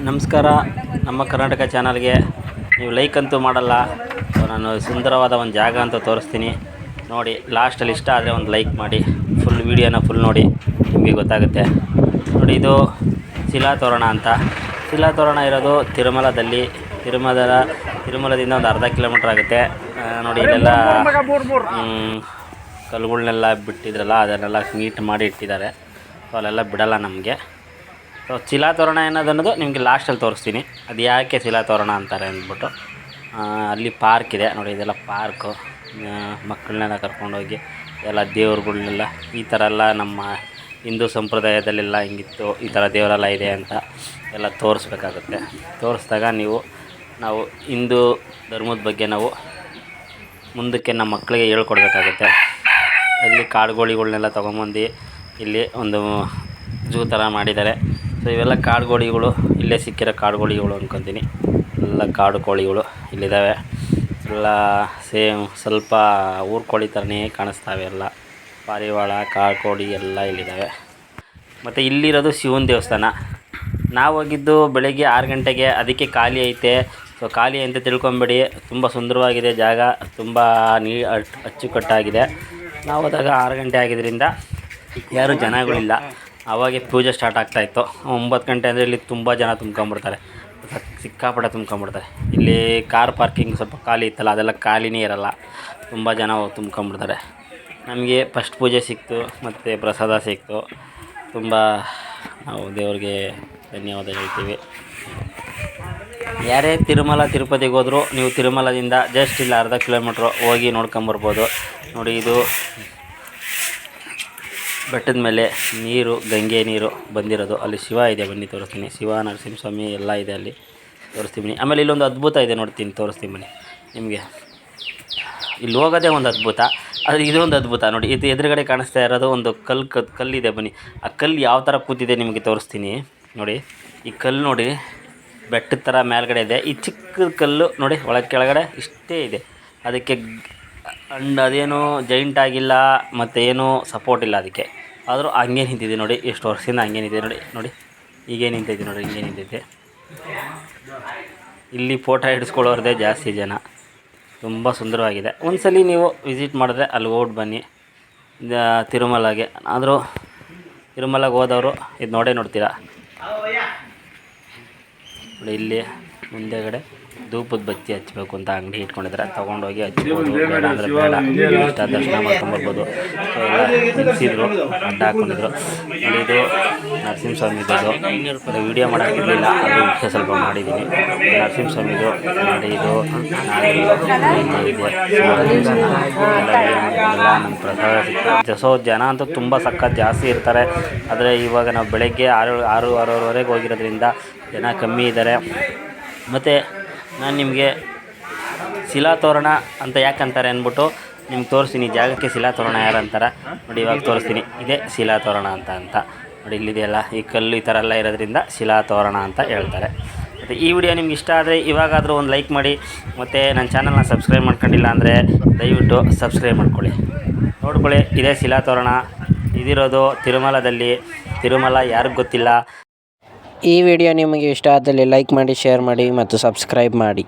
ನಮಸ್ಕಾರ. ನಮ್ಮ ಕರ್ನಾಟಕ ಚಾನಲ್ಗೆ ನೀವು ಲೈಕ್ ಅಂತೂ ಮಾಡಲ್ಲ. ನಾನು ಸುಂದರವಾದ ಒಂದು ಜಾಗ ಅಂತ ತೋರಿಸ್ತೀನಿ ನೋಡಿ. ಲಾಸ್ಟಲ್ಲಿ ಇಷ್ಟ ಆದರೆ ಒಂದು ಲೈಕ್ ಮಾಡಿ, ಫುಲ್ ವೀಡಿಯೋನ ಫುಲ್ ನೋಡಿ, ನಿಮಗೆ ಗೊತ್ತಾಗುತ್ತೆ ನೋಡಿ. ಇದು ಶಿಲಾತೋರಣ ಅಂತ. ಶಿಲಾತೋರಣ ಇರೋದು ತಿರುಮಲದಲ್ಲಿ. ತಿರುಮಲದಿಂದ ಒಂದು ಅರ್ಧ ಕಿಲೋಮೀಟ್ರ್ ಆಗುತ್ತೆ ನೋಡಿ. ಇಲ್ಲೆಲ್ಲ ಕಲ್ಲುಗಳನ್ನೆಲ್ಲ ಬಿಟ್ಟಿದ್ರಲ್ಲ, ಅದನ್ನೆಲ್ಲ ನೀಟ್ ಮಾಡಿ ಇಟ್ಟಿದ್ದಾರೆ. ಸೊ ಅಲ್ಲೆಲ್ಲ ಬಿಡಲ್ಲ ನಮಗೆ. ಸೊ ಶಿಲಾತೋರಣ ಅನ್ನೋದು ನಿಮಗೆ ಲಾಸ್ಟಲ್ಲಿ ತೋರಿಸ್ತೀನಿ, ಅದು ಯಾಕೆ ಶಿಲಾತೋರಣ ಅಂತಾರೆ ಅಂದ್ಬಿಟ್ಟು. ಅಲ್ಲಿ ಪಾರ್ಕ್ ಇದೆ ನೋಡಿ, ಇದೆಲ್ಲ ಪಾರ್ಕು. ಮಕ್ಕಳನ್ನೆಲ್ಲ ಕರ್ಕೊಂಡೋಗಿ ಎಲ್ಲ ದೇವ್ರುಗಳ್ನೆಲ್ಲ ಈ ಥರ ಎಲ್ಲ ನಮ್ಮ ಹಿಂದೂ ಸಂಪ್ರದಾಯದಲ್ಲೆಲ್ಲ ಹಿಂಗಿತ್ತು, ಈ ಥರ ದೇವರೆಲ್ಲ ಇದೆ ಅಂತ ಎಲ್ಲ ತೋರಿಸ್ಬೇಕಾಗುತ್ತೆ. ತೋರಿಸ್ದಾಗ ನಾವು ಹಿಂದೂ ಧರ್ಮದ ಬಗ್ಗೆ ನಾವು ಮುಂದಕ್ಕೆ ನಮ್ಮ ಮಕ್ಕಳಿಗೆ ಹೇಳ್ಕೊಡ್ಬೇಕಾಗುತ್ತೆ. ಇಲ್ಲಿ ಕಾಡುಗೋಳಿಗಳ್ನೆಲ್ಲ ತೊಗೊಂಬಂದು ಇಲ್ಲಿ ಒಂದು ಝೂ ಥರ ಮಾಡಿದ್ದಾರೆ. ಸೊ ಇವೆಲ್ಲ ಕಾಡುಗೋಳಿಗಳು, ಇಲ್ಲೇ ಸಿಕ್ಕಿರೋ ಕಾಡುಗೋಳಿಗಳು ಅಂದ್ಕೊತೀನಿ. ಎಲ್ಲ ಕಾಡು ಕೋಳಿಗಳು ಇಲ್ಲಿದ್ದಾವೆ. ಎಲ್ಲ ಸೇಮ್ ಸ್ವಲ್ಪ ಊರು ಕೋಳಿ ಥರನೇ ಕಾಣಿಸ್ತಾವೆ. ಎಲ್ಲ ಪಾರಿವಾಳ, ಕಾಡು ಕೋಳಿ ಎಲ್ಲ ಇಲ್ಲಿದ್ದಾವೆ. ಮತ್ತು ಇಲ್ಲಿರೋದು ಶಿವನ ದೇವಸ್ಥಾನ. ನಾವು ಹೋಗಿದ್ದು ಬೆಳಗ್ಗೆ 6 ಗಂಟೆಗೆ, ಅದಕ್ಕೆ ಖಾಲಿ ಐತೆ. ಸೊ ಖಾಲಿ ಅಂತ ತಿಳ್ಕೊಂಬೇಡಿ, ತುಂಬ ಸುಂದರವಾಗಿದೆ ಜಾಗ, ತುಂಬ ಅಚ್ಚುಕಟ್ಟಾಗಿದೆ. ನಾವು ಹೋದಾಗ 6 ಗಂಟೆ ಆಗಿದ್ದರಿಂದ ಯಾರೂ ಜನಗಳಿಲ್ಲ. ಆವಾಗೆ ಪೂಜೆ ಸ್ಟಾರ್ಟ್ ಆಗ್ತಾಯಿತ್ತು. 9 ಗಂಟೆ ಅಂದರೆ ಇಲ್ಲಿ ತುಂಬ ಜನ ತುಂಬ್ಕೊಂಬಿಡ್ತಾರೆ, ಸಿಕ್ಕಾಪಟ್ಟೆ ತುಂಬ್ಕೊಂಬಿಡ್ತಾರೆ. ಇಲ್ಲಿ ಕಾರ್ ಪಾರ್ಕಿಂಗ್ ಸ್ವಲ್ಪ ಖಾಲಿ ಇತ್ತಲ್ಲ, ಅದೆಲ್ಲ ಖಾಲಿನೇ ಇರಲ್ಲ, ತುಂಬ ಜನ ತುಂಬ್ಕೊಂಬಿಡ್ತಾರೆ. ನಮಗೆ ಫಸ್ಟ್ ಪೂಜೆ ಸಿಕ್ತು ಮತ್ತು ಪ್ರಸಾದ ಸಿಕ್ತು. ತುಂಬ ನಾವು ದೇವ್ರಿಗೆ ಧನ್ಯವಾದ ಹೇಳ್ತೀವಿ. ಯಾರೇ ತಿರುಮಲ ತಿರುಪತಿಗೆ ಹೋದರೂ ನೀವು ತಿರುಮಲದಿಂದ ಜಸ್ಟ್ ಇಲ್ಲ ಅರ್ಧ ಕಿಲೋಮೀಟ್ರ್ ಹೋಗಿ ನೋಡ್ಕೊಂಬರ್ಬೋದು ನೋಡಿ. ಇದು ಬೆಟ್ಟದ ಮೇಲೆ ನೀರು, ಗಂಗೆ ನೀರು ಬಂದಿರೋದು. ಅಲ್ಲಿ ಶಿವ ಇದೆ, ಬನ್ನಿ ತೋರಿಸ್ತೀನಿ. ಶಿವ, ನರಸಿಂಹಸ್ವಾಮಿ ಎಲ್ಲ ಇದೆ, ಅಲ್ಲಿ ತೋರಿಸ್ತೀನಿ. ಆಮೇಲೆ ಇಲ್ಲೊಂದು ಅದ್ಭುತ ಇದೆ, ನೋಡ್ತೀನಿ, ತೋರಿಸ್ತೀನಿ ಬನ್ನಿ ನಿಮಗೆ. ಇಲ್ಲಿ ಹೋಗೋದೇ ಒಂದು ಅದ್ಭುತ, ಅದು ಇದೊಂದು ಅದ್ಭುತ ನೋಡಿ. ಇದು ಎದುರುಗಡೆ ಕಾಣಿಸ್ತಾ ಇರೋದು ಒಂದು ಕಲ್ಲಿದೆ, ಬನ್ನಿ. ಆ ಕಲ್ಲು ಯಾವ ಥರ ಕೂತಿದೆ ನಿಮಗೆ ತೋರಿಸ್ತೀನಿ ನೋಡಿ. ಈ ಕಲ್ಲು ನೋಡಿ, ಬೆಟ್ಟದ ಥರ ಮೇಲ್ಗಡೆ ಇದೆ. ಈ ಚಿಕ್ಕ ಕಲ್ಲು ನೋಡಿ, ಕೆಳಗಡೆ ಇಷ್ಟೇ ಇದೆ. ಅದಕ್ಕೆ ಅದೇನು ಜೈಂಟ್ ಆಗಿಲ್ಲ ಮತ್ತು ಏನೂ ಸಪೋರ್ಟ್ ಇಲ್ಲ ಅದಕ್ಕೆ, ಆದರೂ ಹಂಗೆ ನಿಂತಿದೆ ನೋಡಿ. ಎಷ್ಟು ವರ್ಷದಿಂದ ಹಂಗೆ ನಿಂತಿದೆ ನೋಡಿ. ಹೀಗೆ ನಿಂತೈತೆ ನೋಡಿ, ಹಿಂಗೆ ನಿಂತೈತೆ. ಇಲ್ಲಿ ಫೋಟೋ ಹಿಡಿಸ್ಕೊಳ್ಳೋರದೇ ಜಾಸ್ತಿ ಜನ. ತುಂಬ ಸುಂದರವಾಗಿದೆ. ಒಂದ್ಸಲಿ ನೀವು ವಿಸಿಟ್ ಮಾಡಿದ್ರೆ ಅಲ್ಲಿ ಹೋಗಿ ಬನ್ನಿ ತಿರುಮಲಗೆ. ಆದರೂ ತಿರುಮಲಗೆ ಹೋದವರು ಇದು ನೋಡ್ತೀರಾ ನೋಡಿ. ಇಲ್ಲಿ ಮುಂದೆಗಡೆ ಧೂಪದ ಬತ್ತಿ ಹಚ್ಚಬೇಕು ಅಂತ ಅಂಗಡಿ ಇಟ್ಕೊಂಡಿದ್ದಾರೆ, ತೊಗೊಂಡೋಗಿ ಹಚ್ಬೋದು. ಬೇಡ ಅಂದರೆ ಬೇಡ, ಇಷ್ಟ ದರ್ಶನ ಮಾಡ್ಕೊಂಬರ್ಬೋದು. ಸೊ ಎಲ್ಲ ನಿಲ್ಲಿಸಿದ್ರು, ಅಡ್ಡ ಹಾಕ್ಕೊಂಡಿದ್ರು ನೋಡಿ. ಇದು ನರಸಿಂಹಸ್ವಾಮಿದು, ವೀಡಿಯೋ ಮಾಡೋಕ್ಕಿರಲಿಲ್ಲ, ಅದು ಸ್ವಲ್ಪ ಮಾಡಿದ್ದೀನಿ. ನರಸಿಂಹಸ್ವಾಮಿದು ನೋಡಿ. ಇದು ಎಲ್ಲ ನಮ್ಮ ಪ್ರಸಾದ ಸಿಗ್ತದೆ. ಸೊ ಜನ ಅಂತೂ ತುಂಬ ಸಖತ್ ಜಾಸ್ತಿ ಇರ್ತಾರೆ. ಆದರೆ ಇವಾಗ ನಾವು ಬೆಳಗ್ಗೆ 6-6:30ವರೆಗೆ ಹೋಗಿರೋದ್ರಿಂದ ಜನ ಕಮ್ಮಿ ಇದ್ದಾರೆ. ಮತ್ತು ನಾನು ನಿಮಗೆ ಶಿಲಾತೋರಣ ಅಂತ ಯಾಕಂತಾರೆ ಅಂದ್ಬಿಟ್ಟು ನಿಮ್ಗೆ ತೋರಿಸ್ತೀನಿ. ಜಾಗಕ್ಕೆ ಶಿಲಾತೋರಣ ಯಾರು ಅಂತಾರೆ ನೋಡಿ, ಇವಾಗ ತೋರಿಸ್ತೀನಿ. ಇದೇ ಶಿಲಾತೋರಣ ಅಂತ ನೋಡಿ. ಇಲ್ಲಿದೆಯಲ್ಲ ಈ ಕಲ್ಲು, ಈ ಥರ ಎಲ್ಲ ಇರೋದ್ರಿಂದ ಶಿಲಾತೋರಣ ಅಂತ ಹೇಳ್ತಾರೆ. ಮತ್ತು ಈ ವಿಡಿಯೋ ನಿಮ್ಗೆ ಇಷ್ಟ ಆದರೆ ಇವಾಗಾದರೂ ಒಂದು ಲೈಕ್ ಮಾಡಿ. ಮತ್ತು ನನ್ನ ಚಾನಲ್ನ ಸಬ್ಸ್ಕ್ರೈಬ್ ಮಾಡ್ಕೊಂಡಿಲ್ಲ ಅಂದರೆ ದಯವಿಟ್ಟು ಸಬ್ಸ್ಕ್ರೈಬ್ ಮಾಡ್ಕೊಳ್ಳಿ, ನೋಡ್ಕೊಳ್ಳಿ. ಇದೇ ಶಿಲಾತೋರಣ, ಇದಿರೋದು ತಿರುಮಲದಲ್ಲಿ. ತಿರುಮಲ ಯಾರಿಗೂ ಗೊತ್ತಿಲ್ಲ. ಈ ವಿಡಿಯೋ ನಿಮಗೆ ಇಷ್ಟ ಆದಲ್ಲಿ ಲೈಕ್ ಮಾಡಿ, ಶೇರ್ ಮಾಡಿ ಮತ್ತು ಸಬ್ಸ್ಕ್ರೈಬ್ ಮಾಡಿ.